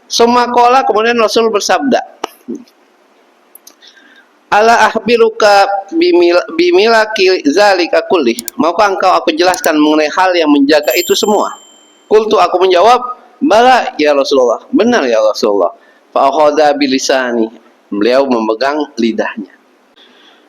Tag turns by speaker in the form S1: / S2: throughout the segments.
S1: Summa qala, kemudian Rasul bersabda, ala ahbiruka bimilaki zalika kulli, maukah engkau aku jelaskan mengenai hal yang menjaga itu semua? Qultu, aku menjawab, bala ya Rasulullah, benar ya Rasulullah. Fa akhadha bilisani, beliau memegang lidahnya.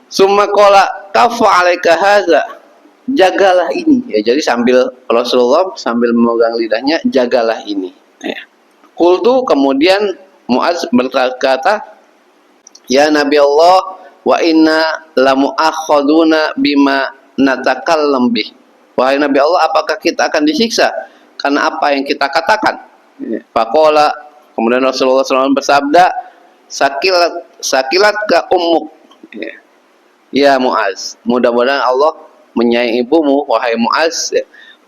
S1: Summa qala kafa alaika hadza, jagalah ini. Ya, jadi sambil Rasulullah sambil memegang lidahnya, jagalah ini. Ya. Qultu, kemudian Muaz berkata, ya Nabi Allah, wa inna lamu'akhaduna bima natakallam bih. Wahai Nabi Allah, apakah kita akan disiksa karena apa yang kita katakan? Faqala, kemudian Rasulullah SAW bersabda, sakilat ka ummuk. Ya Muaz, mudah-mudahan Allah menyayangi ibumu, wahai Muaz.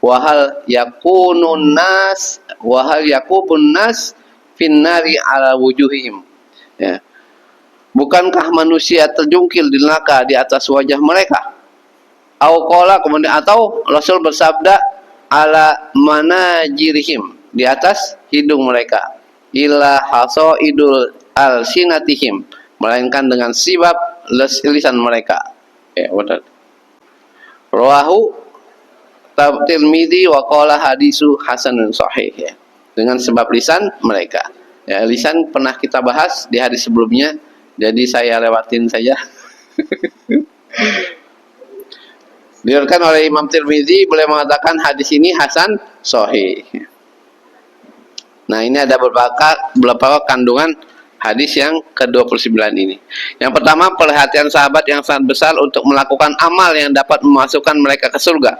S1: Wahal yakunun nas, wahal yakubun nas finnari ala wujuhihim. Ya. Bukankah manusia terjungkil di neraka di atas wajah mereka? Qala, kemudian atau Rasul bersabda, ala manajirihim, di atas hidung mereka. Illa hasaidul alsinatihim, melainkan dengan sebab lisan mereka. Ya, benar. Rawahu Tirmidzi wa qala hadisu hasanun sahih, ya. Dengan sebab lisan mereka. Ya, lisan pernah kita bahas di hari sebelumnya. Jadi saya lewatin saja. Diriwayatkan oleh Imam Tirmidzi, beliau mengatakan hadis ini hasan sahih. Nah, ini ada beberapa kandungan hadis yang ke-29 ini. Yang pertama, perhatian sahabat yang sangat besar untuk melakukan amal yang dapat memasukkan mereka ke surga.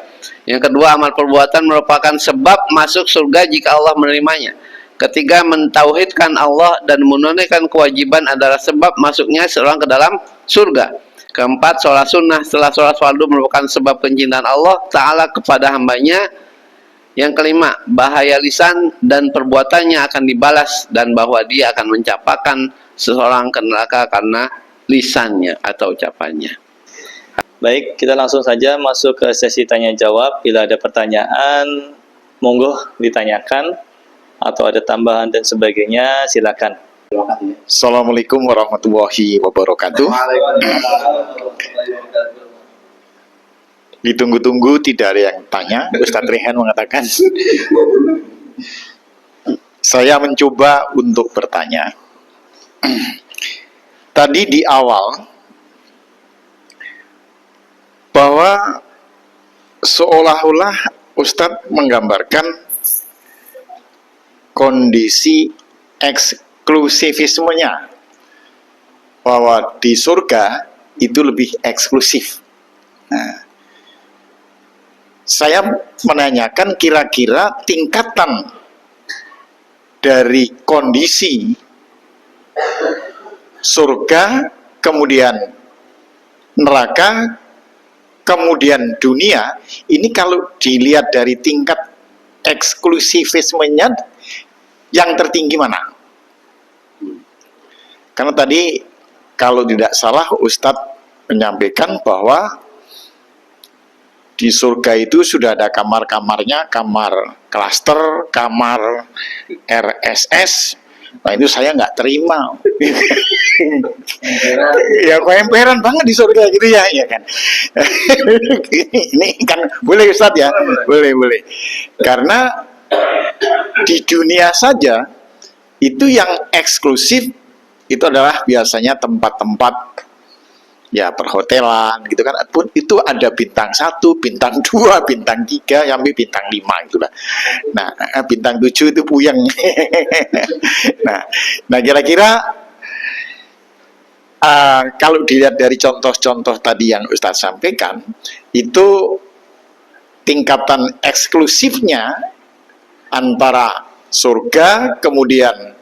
S1: Yang kedua, amal perbuatan merupakan sebab masuk surga jika Allah menerimanya. Ketiga, mentauhidkan Allah dan menunaikan kewajiban adalah sebab masuknya seorang ke dalam surga. Keempat, sholat sunnah setelah sholat fardu merupakan sebab kecintaan Allah Ta'ala kepada hambanya. Yang kelima, bahaya lisan dan perbuatannya akan dibalas dan bahwa dia akan mencapakan seseorang ke neraka karena lisannya atau ucapannya.
S2: Baik, kita langsung saja masuk ke sesi tanya jawab. Bila ada pertanyaan, monggo ditanyakan. Atau ada tambahan dan sebagainya, silakan.
S3: Assalamualaikum warahmatullahi wabarakatuh. Ditunggu-tunggu tidak ada yang tanya. Ustadz Rehan mengatakan, saya mencoba untuk bertanya. Tadi di awal bahwa seolah-olah Ustadz menggambarkan kondisi eksklusivismenya, bahwa di surga itu lebih eksklusif. Nah, saya menanyakan kira-kira tingkatan dari kondisi surga, kemudian neraka, kemudian dunia, ini kalau dilihat dari tingkat eksklusivismenya, yang tertinggi mana? Karena tadi kalau tidak salah Ustadz menyampaikan bahwa di surga itu sudah ada kamar-kamarnya, kamar klaster, kamar RSS. Nah, itu saya nggak terima. Ya kok emperan banget di surga gitu ya, ya kan? Ini kan boleh Ustadz ya, boleh. Karena di dunia saja itu yang eksklusif itu adalah biasanya tempat-tempat ya perhotelan gitu kan, pun itu ada bintang 1, bintang 2, bintang 3 sampai bintang 5 itulah. Nah, bintang 7 itu puyeng. nah kira-kira kalau dilihat dari contoh-contoh tadi yang Ustadz sampaikan, itu tingkatan eksklusifnya antara surga, kemudian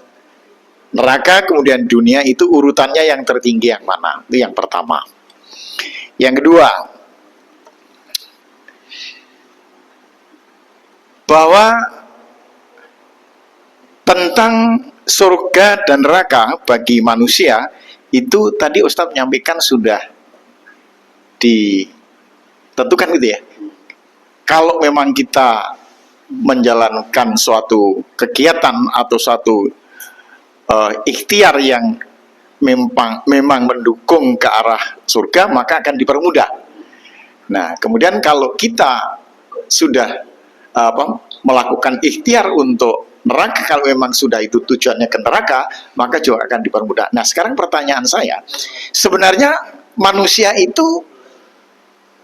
S3: neraka, kemudian dunia, itu urutannya yang tertinggi yang mana? Itu yang pertama. Yang kedua, bahwa tentang surga dan neraka bagi manusia, itu tadi Ustadz menyampaikan sudah ditentukan gitu ya. Kalau memang kita menjalankan suatu kegiatan atau suatu ikhtiar yang memang mendukung ke arah surga, maka akan dipermudah. Nah, kemudian kalau kita sudah melakukan ikhtiar untuk neraka, kalau memang sudah itu tujuannya ke neraka, maka juga akan dipermudah. Nah, sekarang pertanyaan saya, sebenarnya manusia itu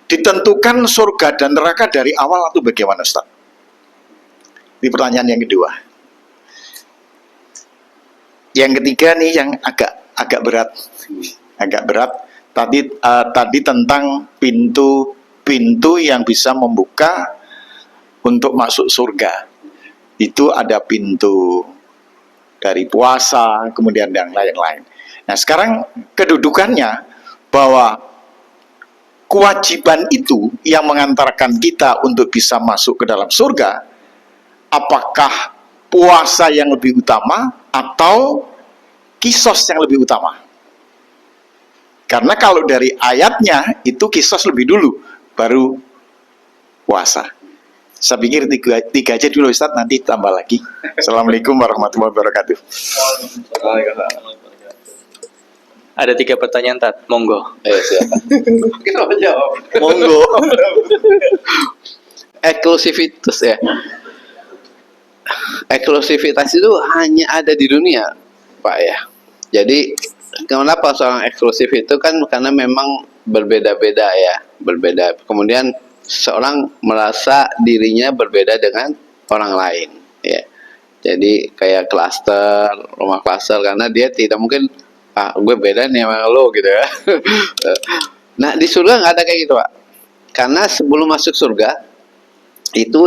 S3: ditentukan surga dan neraka dari awal atau bagaimana, Ustaz? Ini pertanyaan yang kedua. Yang ketiga nih yang agak berat. Tadi tentang pintu yang bisa membuka untuk masuk surga. Itu ada pintu dari puasa, kemudian yang lain-lain. Nah, sekarang kedudukannya bahwa kewajiban itu yang mengantarkan kita untuk bisa masuk ke dalam surga, apakah puasa yang lebih utama atau kisos yang lebih utama? Karena kalau dari ayatnya itu kisos lebih dulu, baru puasa. Saya pikir tiga aja dulu, Ustaz, nanti tambah lagi. Assalamualaikum warahmatullahi wabarakatuh.
S2: Ada 3 pertanyaan, Tat. Monggo.
S1: Silakan. Kita mau jawab.
S2: Monggo.
S1: Eksklusivitas ya. Eksklusivitas itu hanya ada di dunia, Pak ya. Jadi kenapa seorang eksklusif itu kan karena memang berbeda-beda ya, berbeda. Kemudian seorang merasa dirinya berbeda dengan orang lain ya. Jadi kayak klaster, rumah klaster, karena dia tidak mungkin gue beda nih sama lo gitu ya. Nah, di surga nggak ada kayak gitu, Pak. Karena sebelum masuk surga itu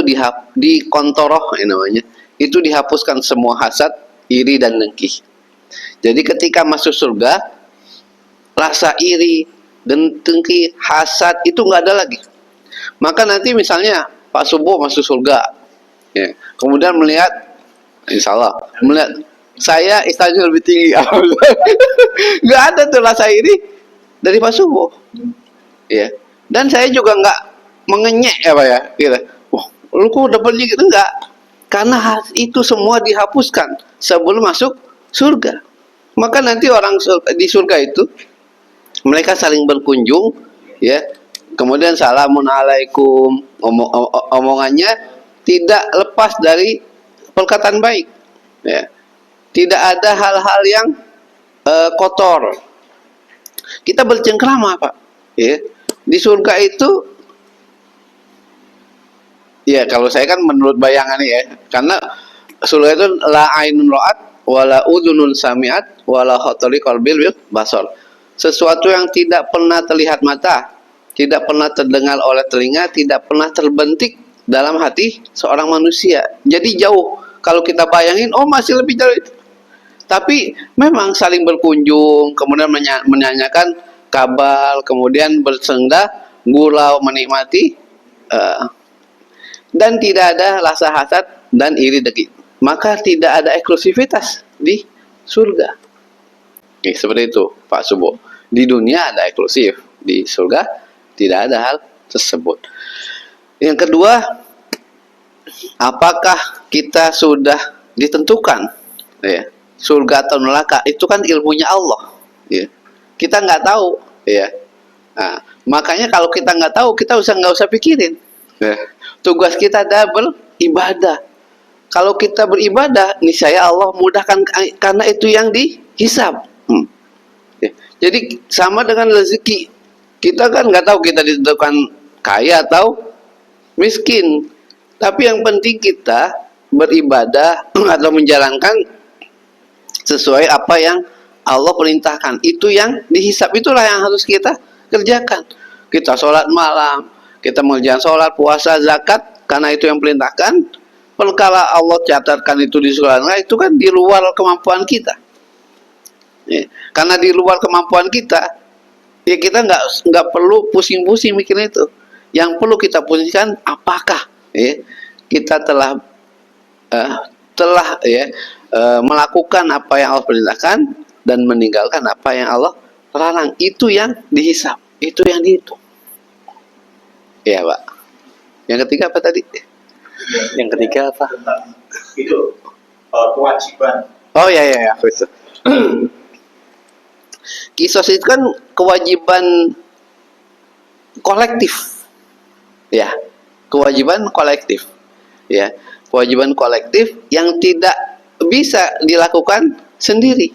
S1: di kontoroh namanya, itu dihapuskan semua hasad, iri dan dengki. Jadi ketika masuk surga, rasa iri, dengki, hasad itu nggak ada lagi. Maka nanti misalnya Pak Subuh masuk surga, ya, kemudian melihat, insya Allah, melihat saya istanya lebih tinggi, nggak ada tuh rasa iri dari Pak Subuh, ya. Dan saya juga nggak mengenyek ya Pak ya, gitu. Wah, lu kok dapatnya gitu, enggak? Karena itu semua dihapuskan sebelum masuk surga. Maka nanti orang di surga itu mereka saling berkunjung, ya. Kemudian salamun alaikum, omongannya tidak lepas dari perkataan baik, ya. Tidak ada hal-hal yang kotor. Kita bercengkrama, Pak, ya. Di surga itu, ya kalau saya kan menurut bayangan ya, karena surga itu la ainun ra'at wala udhunun sami'at wala khatari qalbil basar. Sesuatu yang tidak pernah terlihat mata, tidak pernah terdengar oleh telinga, tidak pernah terbentik dalam hati seorang manusia. Jadi jauh. Kalau kita bayangin, oh masih lebih jauh itu. Tapi memang saling berkunjung, kemudian menanyakan kabar, kemudian bersenda, gurau, menikmati, dan tidak ada rasa hasad dan iri dengki. Maka tidak ada eksklusivitas di surga. Seperti itu, Pak Subo. Di dunia ada eksklusif, di surga tidak ada hal tersebut. Yang kedua, apakah kita sudah ditentukan, ya, surga atau neraka? Itu kan ilmunya Allah, ya. Kita nggak tahu, ya. Nah, makanya kalau kita nggak tahu, kita nggak usah pikirin, ya. Tugas kita adalah beribadah. Kalau kita beribadah, niscaya Allah mudahkan, karena itu yang dihisab. Ya. Jadi sama dengan rezeki, kita kan nggak tahu kita ditentukan kaya atau miskin. Tapi yang penting kita beribadah atau menjalankan sesuai apa yang Allah perintahkan. Itu yang dihisab, itulah yang harus kita kerjakan. Kita sholat malam, kita mengerjakan sholat, puasa, zakat, karena itu yang perintahkan. Perkara Allah catatkan itu di surga, itu kan di luar kemampuan kita, ya. Karena di luar kemampuan kita, ya kita nggak perlu pusing-pusing mikirin itu. Yang perlu kita pusingkan, apakah, ya, kita telah melakukan apa yang Allah perintahkan dan meninggalkan apa yang Allah larang. Itu yang dihisab, itu yang dihitung. Ya, Pak. Yang ketiga apa tadi?
S2: Yang ketiga apa?
S3: Itu kewajiban
S1: Oh ya ya ya, betul. Kisos itu kan kewajiban kolektif, ya, kewajiban kolektif, ya, kewajiban kolektif yang tidak bisa dilakukan sendiri.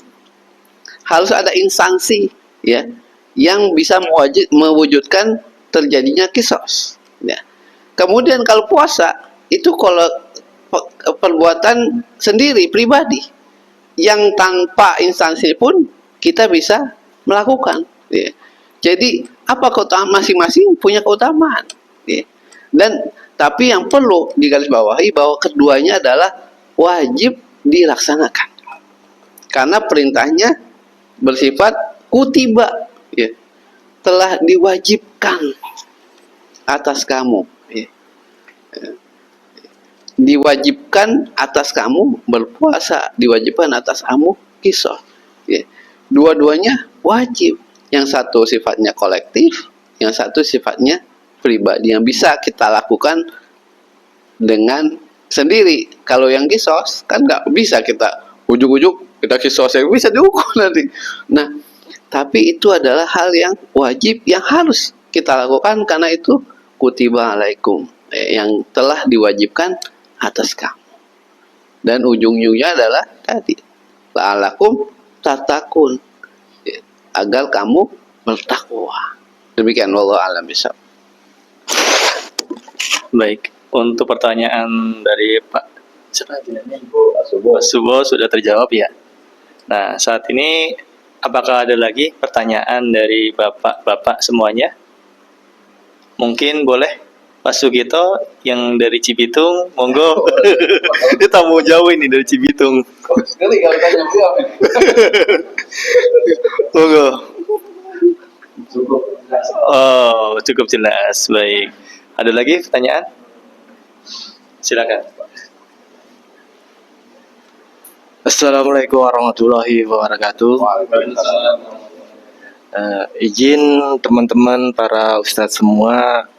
S1: Harus ada instansi, ya, yang bisa mewujudkan terjadinya kisos. Ya. Kemudian kalau puasa itu kalau perbuatan sendiri pribadi yang tanpa instansi pun kita bisa melakukan. Ya. Jadi apa keutamaan masing-masing punya keutamaan. Ya. Dan tapi yang perlu digarisbawahi bahwa keduanya adalah wajib dilaksanakan karena perintahnya bersifat kutiba, ya, telah diwajibkan atas kamu, ya. Diwajibkan atas kamu berpuasa, diwajibkan atas kamu kisos, ya. Dua-duanya wajib. Yang satu sifatnya kolektif, yang satu sifatnya pribadi yang bisa kita lakukan dengan sendiri. Kalau yang kisos kan nggak bisa kita ujuk-ujuk kita kisos, yang bisa dihukum nanti. Nah, tapi itu adalah hal yang wajib yang harus kita lakukan karena itu kutiba alaikum, yang telah diwajibkan atas kamu. Dan ujung-ujungnya adalah tadi la'alakum tatakun, agar kamu bertakwa. Demikian, wallahu a'lam bishawab.
S2: Baik, untuk pertanyaan dari Pak Subo sudah terjawab ya. Nah, saat ini apakah ada lagi pertanyaan dari bapak-bapak semuanya? Mungkin boleh Pak Sugito yang dari Cibitung, monggo. Dia tamu jauh ini dari Cibitung.
S1: Sekali kalau tanya jawab.
S2: Monggo. Oh, cukup jelas. Baik. Ada lagi pertanyaan? Silakan.
S4: Assalamualaikum warahmatullahi wabarakatuh. Izin teman-teman para ustadz semua,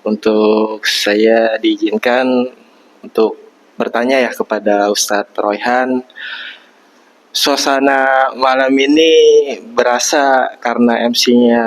S4: untuk saya diizinkan untuk bertanya ya kepada Ustadz Royhan. Suasana malam ini berasa karena MC-nya